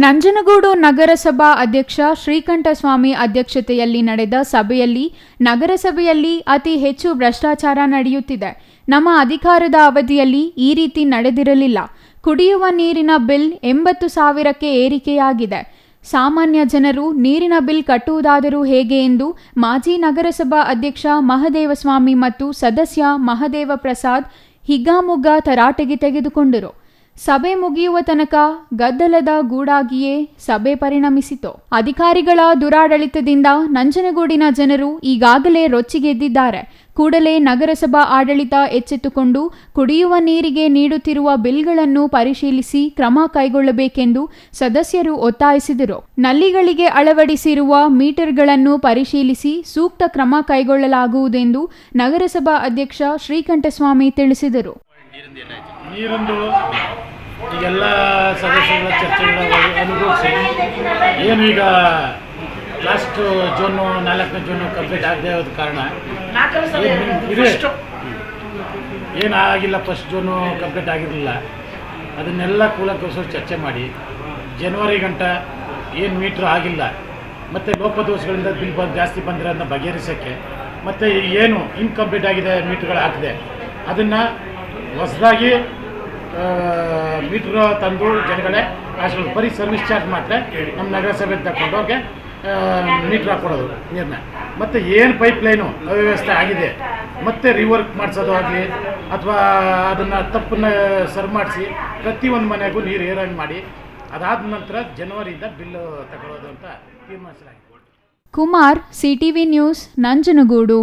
ನಂಜನಗೂಡು ನಗರಸಭಾ ಅಧ್ಯಕ್ಷ ಶ್ರೀಕಂಠಸ್ವಾಮಿ ಅಧ್ಯಕ್ಷತೆಯಲ್ಲಿ ನಡೆದ ಸಭೆಯಲ್ಲಿ ನಗರಸಭೆಯಲ್ಲಿ ಅತಿ ಹೆಚ್ಚು ಭ್ರಷ್ಟಾಚಾರ ನಡೆಯುತ್ತಿದೆ. ನಮ್ಮ ಅಧಿಕಾರದ ಅವಧಿಯಲ್ಲಿ ಈ ರೀತಿ ನಡೆದಿರಲಿಲ್ಲ. ಕುಡಿಯುವ ನೀರಿನ ಬಿಲ್ 80,000ಕ್ಕೆ ಏರಿಕೆಯಾಗಿದೆ. ಸಾಮಾನ್ಯ ಜನರು ನೀರಿನ ಬಿಲ್ ಕಟ್ಟುವುದಾದರೂ ಹೇಗೆ ಎಂದು ಮಾಜಿ ನಗರಸಭಾ ಅಧ್ಯಕ್ಷ ಮಹದೇವಸ್ವಾಮಿ ಮತ್ತು ಸದಸ್ಯ ಮಹದೇವ ಪ್ರಸಾದ್ ಹಿಗ್ಗಾಮುಗ್ಗಾ ತರಾಟೆಗೆ ತೆಗೆದುಕೊಂಡರು. ಸಭೆ ಮುಗಿಯುವ ತನಕ ಗದ್ದಲದ ಗೂಡಾಗಿಯೇ ಸಭೆ ಪರಿಣಮಿಸಿತು. ಅಧಿಕಾರಿಗಳ ದುರಾಡಳಿತದಿಂದ ನಂಜನಗೂಡಿನ ಜನರು ಈಗಾಗಲೇ ರೊಚ್ಚಿಗೆದ್ದಿದ್ದಾರೆ. ಕೂಡಲೇ ನಗರಸಭಾ ಆಡಳಿತ ಎಚ್ಚೆತ್ತುಕೊಂಡು ಕುಡಿಯುವ ನೀರಿಗೆ ನೀಡುತ್ತಿರುವ ಬಿಲ್ಗಳನ್ನು ಪರಿಶೀಲಿಸಿ ಕ್ರಮ ಕೈಗೊಳ್ಳಬೇಕೆಂದು ಸದಸ್ಯರು ಒತ್ತಾಯಿಸಿದರು. ನಲ್ಲಿಗಳಿಗೆ ಅಳವಡಿಸಿರುವ ಮೀಟರ್ಗಳನ್ನು ಪರಿಶೀಲಿಸಿ ಸೂಕ್ತ ಕ್ರಮ ಕೈಗೊಳ್ಳಲಾಗುವುದೆಂದು ನಗರಸಭಾ ಅಧ್ಯಕ್ಷ ಶ್ರೀಕಂಠಸ್ವಾಮಿ ತಿಳಿಸಿದರು. ನೀರೊಂದು ಈಗೆಲ್ಲ ಸದಸ್ಯರ ಚರ್ಚೆಗಳ ಅನುಭವಿಸಿ ಏನು ಈಗ ಲಾಸ್ಟ್ ಜೂನು 4ನೇ ಜೂನು ಕಂಪ್ಲೀಟ್ ಆಗದೆ ಇರೋದ ಕಾರಣ ಏನಾಗಿಲ್ಲ. ಫಸ್ಟ್ ಜೂನು ಕಂಪ್ಲೀಟ್ ಆಗಿರಲಿಲ್ಲ. ಅದನ್ನೆಲ್ಲ ಕೂಲಂಕಷವಾಗಿ ಚರ್ಚೆ ಮಾಡಿ ಜನವರಿ ಗಂಟ ಏನು ಮೀಟ್ರ್ ಆಗಿಲ್ಲ ಮತ್ತು ಲೋಪದೋಷಗಳಿಂದ ಬಿಲ್ ಜಾಸ್ತಿ ಬಂದಿರೋದನ್ನ ಬಗೆಹರಿಸೋಕ್ಕೆ ಮತ್ತು ಏನು ಇನ್ಕಂಪ್ಲೀಟ್ ಆಗಿದೆ ಮೀಟ್ರ್ಗಳು ಹಾಕಿದೆ ಅದನ್ನು ಹೊಸದಾಗಿ ಮೀಟ್ರ್ ತಂದು ಜನಗಳೇ ಅಷ್ಟು ಬರೀ ಸರ್ವಿಸ್ ಚಾರ್ಜ್ ಮಾತ್ರ ನಮ್ಮ ನಗರಸಭೆ ತಗೊಂಡು ಅವ್ರಿಗೆ ಮೀಟ್ರ್ ಹಾಕ್ಕೊಡೋದು ನೀರನ್ನ. ಮತ್ತು ಏನು ಪೈಪ್ಲೈನು ಅವ್ಯವಸ್ಥೆ ಆಗಿದೆ ಮತ್ತು ರಿವರ್ಕ್ ಮಾಡಿಸೋದು ಆಗಲಿ ಅಥವಾ ಅದನ್ನು ತಪ್ಪನ್ನು ಸರಿ ಮಾಡಿಸಿ ಪ್ರತಿಯೊಂದು ಮನೆಗೂ ನೀರು ಏರಂಗೆ ಮಾಡಿ ಅದಾದ ನಂತರ ಜನವರಿಯಿಂದ ಬಿಲ್ಲು ತಗೊಳ್ಳೋದು ಅಂತ ತೀರ್ಮಾನಿಸಲಾಗಿದೆ. Kumar, CTV news, Nanjangud.